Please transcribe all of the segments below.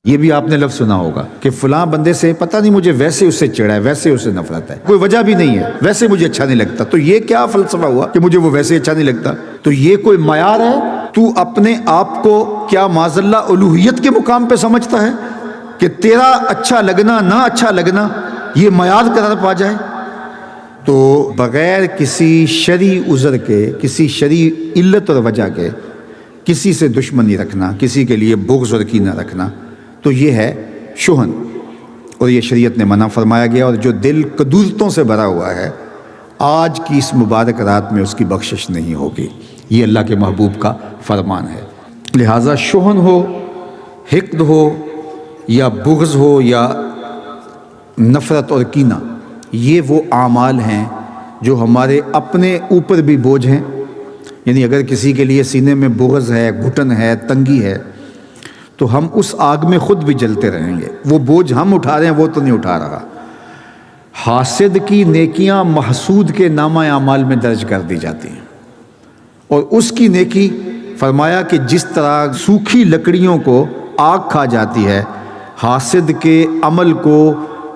یہ بھی آپ نے لفظ سنا ہوگا کہ فلاں بندے سے پتہ نہیں مجھے ویسے اس سے چڑھا ہے، ویسے اس سے نفرت ہے، کوئی وجہ بھی نہیں ہے، ویسے مجھے اچھا نہیں لگتا۔ تو یہ کیا فلسفہ ہوا کہ مجھے وہ ویسے اچھا نہیں لگتا؟ تو یہ کوئی معیار ہے؟ تو اپنے آپ کو کیا معاذ اللہ الوہیت کے مقام پہ سمجھتا ہے کہ تیرا اچھا لگنا نہ اچھا لگنا یہ معیار قرار پا جائے؟ تو بغیر کسی شرعی عذر کے، کسی شرعی علت اور وجہ کے کسی سے دشمنی رکھنا، کسی کے لیے بغض اور کینہ رکھنا، تو یہ ہے شحن، اور یہ شریعت نے منع فرمایا گیا۔ اور جو دل قدورتوں سے بھرا ہوا ہے، آج کی اس مبارک رات میں اس کی بخشش نہیں ہوگی، یہ اللہ کے محبوب کا فرمان ہے۔ لہٰذا شحن ہو، حقد ہو یا بغض ہو یا نفرت اور کینہ، یہ وہ اعمال ہیں جو ہمارے اپنے اوپر بھی بوجھ ہیں۔ یعنی اگر کسی کے لیے سینے میں بغض ہے، گھٹن ہے، تنگی ہے، تو ہم اس آگ میں خود بھی جلتے رہیں گے۔ وہ بوجھ ہم اٹھا رہے ہیں، وہ تو نہیں اٹھا رہا۔ حاسد کی نیکیاں محسود کے نامہ اعمال میں درج کر دی جاتی ہیں، اور اس کی نیکی فرمایا کہ جس طرح سوکھی لکڑیوں کو آگ کھا جاتی ہے، حاسد کے عمل کو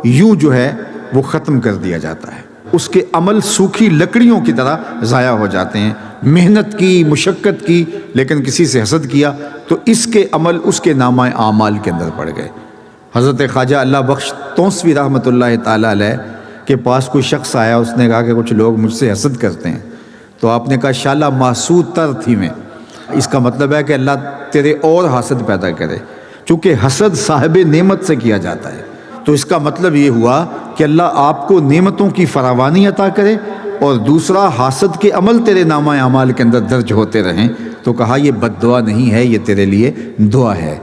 یوں جو ہے وہ ختم کر دیا جاتا ہے۔ اس کے عمل سوکھی لکڑیوں کی طرح ضائع ہو جاتے ہیں۔ محنت کی، مشقت کی، لیکن کسی سے حسد کیا تو اس کے عمل اس کے نامہ اعمال کے اندر پڑ گئے۔ حضرت خواجہ اللہ بخش تونسوی رحمۃ اللہ تعالیٰ علیہ کے پاس کوئی شخص آیا، اس نے کہا کہ کچھ لوگ مجھ سے حسد کرتے ہیں۔ تو آپ نے کہا شالا محسود تر تھی میں، اس کا مطلب ہے کہ اللہ تیرے اور حسد پیدا کرے، چونکہ حسد صاحب نعمت سے کیا جاتا ہے۔ تو اس کا مطلب یہ ہوا کہ اللہ آپ کو نعمتوں کی فراوانی عطا کرے، اور دوسرا حاسد کے عمل تیرے نامہ اعمال کے اندر درج ہوتے رہیں۔ تو کہا یہ بد دعا نہیں ہے، یہ تیرے لیے دعا ہے۔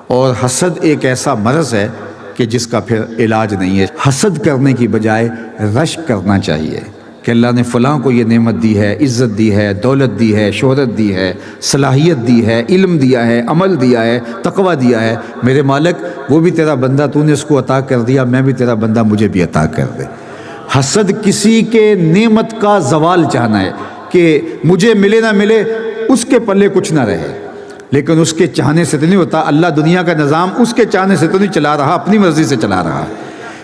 اور حسد ایک ایسا مرض ہے کہ جس کا پھر علاج نہیں ہے۔ حسد کرنے کی بجائے رشک کرنا چاہیے کہ اللہ نے فلاں کو یہ نعمت دی ہے، عزت دی ہے، دولت دی ہے، شہرت دی ہے، صلاحیت دی ہے، علم دیا ہے، عمل دیا ہے، تقوی دیا ہے، میرے مالک وہ بھی تیرا بندہ، تو نے اس کو عطا کر دیا، میں بھی تیرا بندہ، مجھے بھی عطا کر دے۔ حسد کسی کے نعمت کا زوال چاہنا ہے کہ مجھے ملے نہ ملے، اس کے پلے کچھ نہ رہے، لیکن اس کے چاہنے سے تو نہیں ہوتا۔ اللہ دنیا کا نظام اس کے چاہنے سے تو نہیں چلا رہا، اپنی مرضی سے چلا رہا۔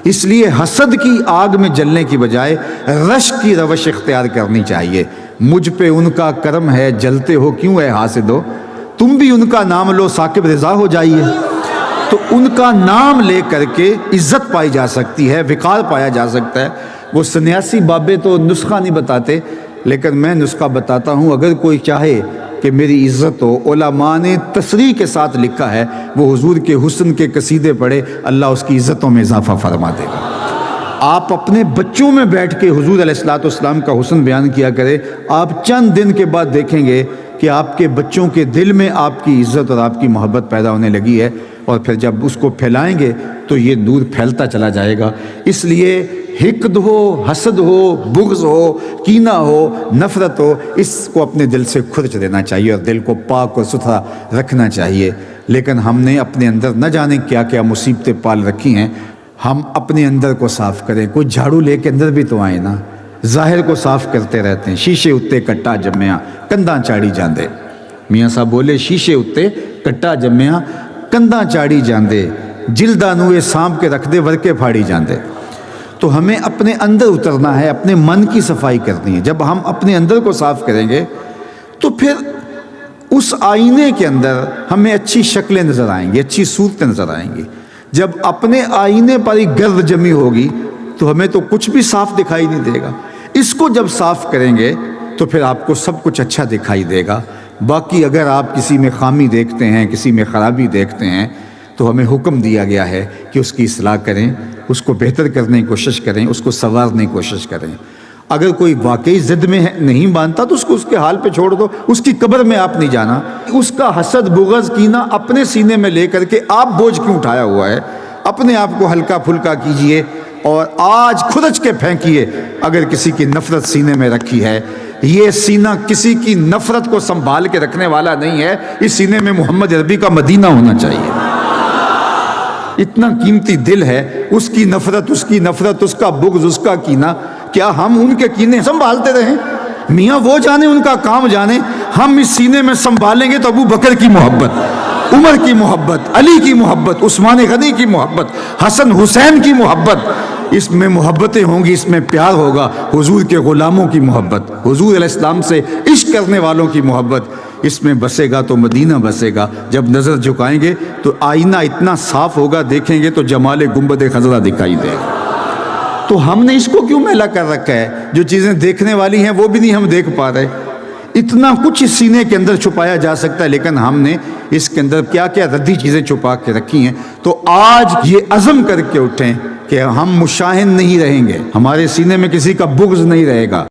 اس لیے حسد کی آگ میں جلنے کی بجائے رشک کی روش اختیار کرنی چاہیے۔ مجھ پہ ان کا کرم ہے، جلتے ہو کیوں اے حاسدو، تم بھی ان کا نام لو ثاقب رضا ہو جائیے۔ تو ان کا نام لے کر کے عزت پائی جا سکتی ہے، وقار پایا جا سکتا ہے۔ وہ سنیاسی بابے تو نسخہ نہیں بتاتے، لیکن میں نسخہ بتاتا ہوں۔ اگر کوئی چاہے کہ میری عزت ہو، علماء نے تصریح کے ساتھ لکھا ہے، وہ حضور کے حسن کے قصیدے پڑھے، اللہ اس کی عزتوں میں اضافہ فرما دے گا۔ آپ اپنے بچوں میں بیٹھ کے حضور علیہ الصلوۃ والسلام کا حسن بیان کیا کرے، آپ چند دن کے بعد دیکھیں گے کہ آپ کے بچوں کے دل میں آپ کی عزت اور آپ کی محبت پیدا ہونے لگی ہے، اور پھر جب اس کو پھیلائیں گے تو یہ نور پھیلتا چلا جائے گا۔ اس لیے حقد ہو، حسد ہو، بغض ہو، کینہ ہو، نفرت ہو، اس کو اپنے دل سے کھرچ دینا چاہیے اور دل کو پاک اور ستھرا رکھنا چاہیے۔ لیکن ہم نے اپنے اندر نہ جانے کیا کیا مصیبتیں پال رکھی ہیں۔ ہم اپنے اندر کو صاف کریں، کوئی جھاڑو لے کے اندر بھی تو آئے نا۔ ظاہر کو صاف کرتے رہتے ہیں، شیشے اتے کٹا جمیا کنداں چاڑی جاندے۔ میاں صاحب بولے شیشے اتے کٹا جمیا کنداں چاڑی جاندے، جلدہ نوے سانپ کے رکھ دے ورکے پھاڑی جاندے۔ تو ہمیں اپنے اندر اترنا ہے، اپنے من کی صفائی کرنی ہے۔ جب ہم اپنے اندر کو صاف کریں گے تو پھر اس آئینے کے اندر ہمیں اچھی شکلیں نظر آئیں گی، اچھی صورتیں نظر آئیں گی۔ جب اپنے آئینے پر ہی گرد جمی ہوگی تو ہمیں تو کچھ بھی صاف دکھائی نہیں دے گا۔ اس کو جب صاف کریں گے تو پھر آپ کو سب کچھ اچھا دکھائی دے گا۔ باقی اگر آپ کسی میں خامی دیکھتے ہیں، کسی میں خرابی دیکھتے ہیں، تو ہمیں حکم دیا گیا ہے کہ اس کی اصلاح کریں، اس کو بہتر کرنے کی کوشش کریں، اس کو سنوارنے کی کوشش کریں۔ اگر کوئی واقعی ضد میں نہیں مانتا تو اس کو اس کے حال پہ چھوڑ دو، اس کی قبر میں آپ نہیں جانا۔ اس کا حسد، بغض، کینہ اپنے سینے میں لے کر کے آپ بوجھ کیوں اٹھایا ہوا ہے؟ اپنے آپ کو ہلکا پھلکا کیجئے اور آج کھرچ کے پھینکیے۔ اگر کسی کی نفرت سینے میں رکھی ہے، یہ سینہ کسی کی نفرت کو سنبھال کے رکھنے والا نہیں ہے۔ اس سینے میں محمد عربی کا مدینہ ہونا چاہیے۔ اتنا قیمتی دل ہے، اس کی نفرت، اس کا بغض، اس کا کینہ، کیا ہم ان کے کینے سنبھالتے رہیں؟ میاں وہ جانے، ان کا کام جانے، ہم اس سینے میں سنبھالیں گے تو ابو بکر کی محبت، عمر کی محبت، علی کی محبت، عثمان غنی کی محبت، حسن حسین کی محبت، اس میں محبتیں ہوں گی، اس میں پیار ہوگا، حضور کے غلاموں کی محبت، حضور علیہ السلام سے عشق کرنے والوں کی محبت، اس میں بسے گا تو مدینہ بسے گا۔ جب نظر جھکائیں گے تو آئینہ اتنا صاف ہوگا، دیکھیں گے تو جمال گنبد خضرا دکھائی دے گا۔ تو ہم نے اس کو کیوں میلا کر رکھا ہے؟ جو چیزیں دیکھنے والی ہیں وہ بھی نہیں ہم دیکھ پا رہے۔ اتنا کچھ اس سینے کے اندر چھپایا جا سکتا ہے، لیکن ہم نے اس کے اندر کیا کیا ردی چیزیں چھپا کے رکھی ہیں۔ تو آج یہ عزم کر کے اٹھیں کہ ہم مشاہن نہیں رہیں گے، ہمارے سینے میں کسی کا بغض نہیں رہے گا۔